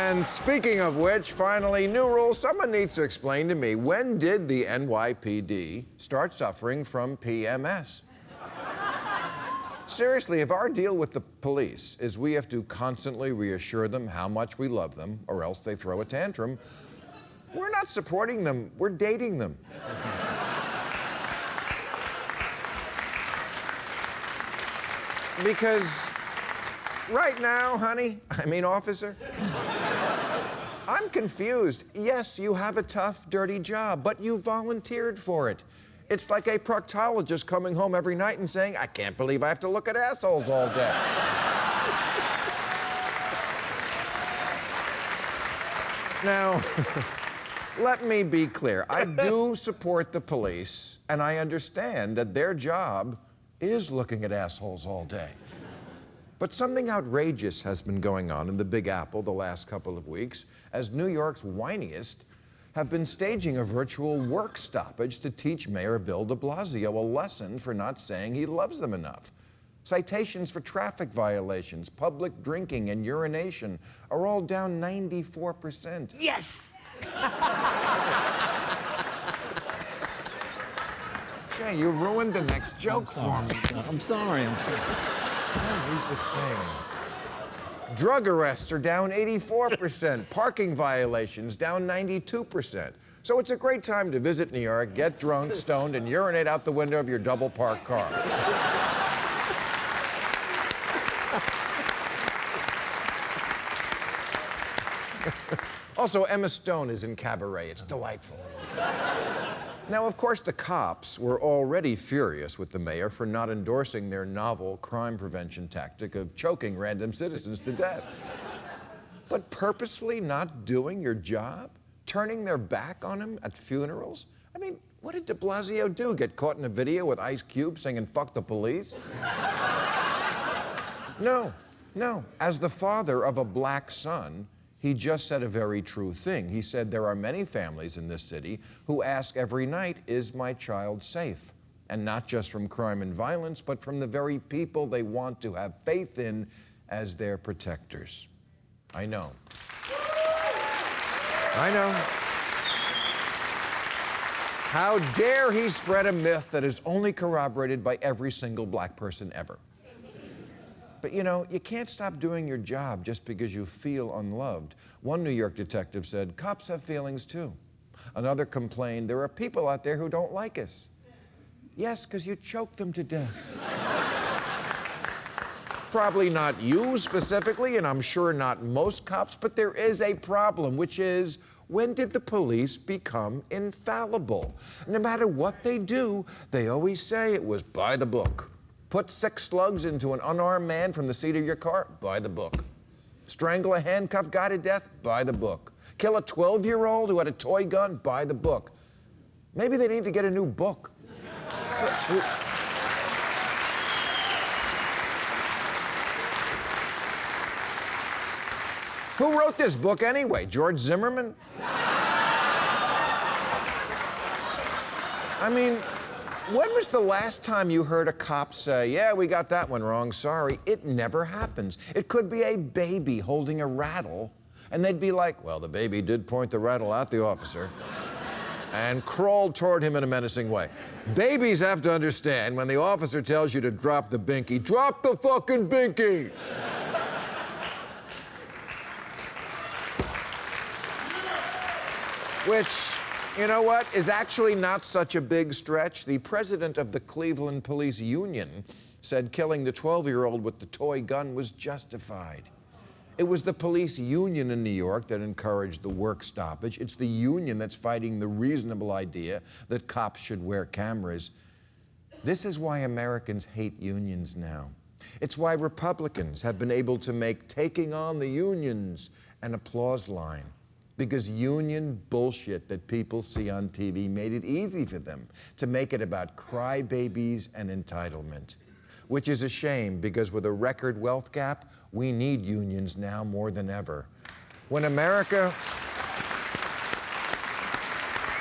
And speaking of which, finally, new rules. Someone needs to explain to me, when did the NYPD start suffering from PMS? Seriously, if our deal with the police is we have to constantly reassure them how much we love them, or else they throw a tantrum, we're not supporting them, we're dating them. Because right now, honey, officer, I'm confused. Yes, you have a tough, dirty job, but you volunteered for it. It's like a proctologist coming home every night and saying, I can't believe I have to look at assholes all day. Now, let me be clear. I do support the police, and I understand that their job is looking at assholes all day. But something outrageous has been going on in the Big Apple the last couple of weeks, as New York's whiniest have been staging a virtual work stoppage to teach Mayor Bill de Blasio a lesson for not saying he loves them enough. Citations for traffic violations, public drinking, and urination are all down 94%. Yes! Jay, you ruined the next joke for me. I'm sorry. Drug arrests are down 84%. Parking violations down 92%. So it's a great time to visit New York, get drunk, stoned, and urinate out the window of your double-parked car. Also, Emma Stone is in Cabaret. It's delightful. Now, of course, the cops were already furious with the mayor for not endorsing their novel crime prevention tactic of choking random citizens to death. But purposefully not doing your job? Turning their back on him at funerals? I mean, what did de Blasio do? Get caught in a video with Ice Cube singing, "Fuck the police"? No. As the father of a black son, he just said a very true thing. He said there are many families in this city who ask every night, is my child safe? And not just from crime and violence, but from the very people they want to have faith in as their protectors. I know. How dare he spread a myth that is only corroborated by every single black person ever? But you know, you can't stop doing your job just because you feel unloved. One New York detective said, cops have feelings too. Another complained, there are people out there who don't like us. Yes, because you choked them to death. Probably not you specifically, and I'm sure not most cops, but there is a problem, which is, when did the police become infallible? No matter what they do, they always say it was by the book. Put 6 slugs into an unarmed man from the seat of your car? By the book. Strangle a handcuffed guy to death? By the book. Kill a 12-year-old who had a toy gun? By the book. Maybe they need to get a new book. Who wrote this book anyway? George Zimmerman? I mean, when was the last time you heard a cop say, yeah, we got that one wrong, sorry? It never happens. It could be a baby holding a rattle, and they'd be like, well, the baby did point the rattle at the officer and crawled toward him in a menacing way. Babies have to understand when the officer tells you to drop the binky, drop the fucking binky! Which, you know what, is actually not such a big stretch. The president of the Cleveland Police Union said killing the 12-year-old with the toy gun was justified. It was the police union in New York that encouraged the work stoppage. It's the union that's fighting the reasonable idea that cops should wear cameras. This is why Americans hate unions now. It's why Republicans have been able to make taking on the unions an applause line. Because union bullshit that people see on TV made it easy for them to make it about crybabies and entitlement. Which is a shame, because with a record wealth gap, we need unions now more than ever. When America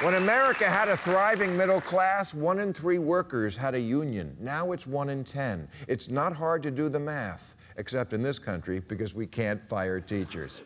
had a thriving middle class, 1 in 3 workers had a union. Now it's 1 in 10. It's not hard to do the math, except in this country, because we can't fire teachers.